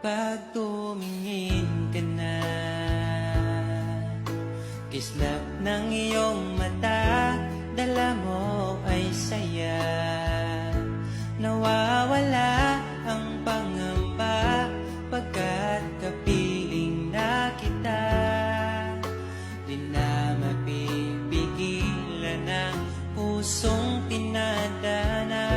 Pag tumingin ka na, kislap ng iyong mata, dala mo ay saya. Nawawala ang pangamba pagkat kapiling na kita. Di na mapipigilan ang pusong tinadana.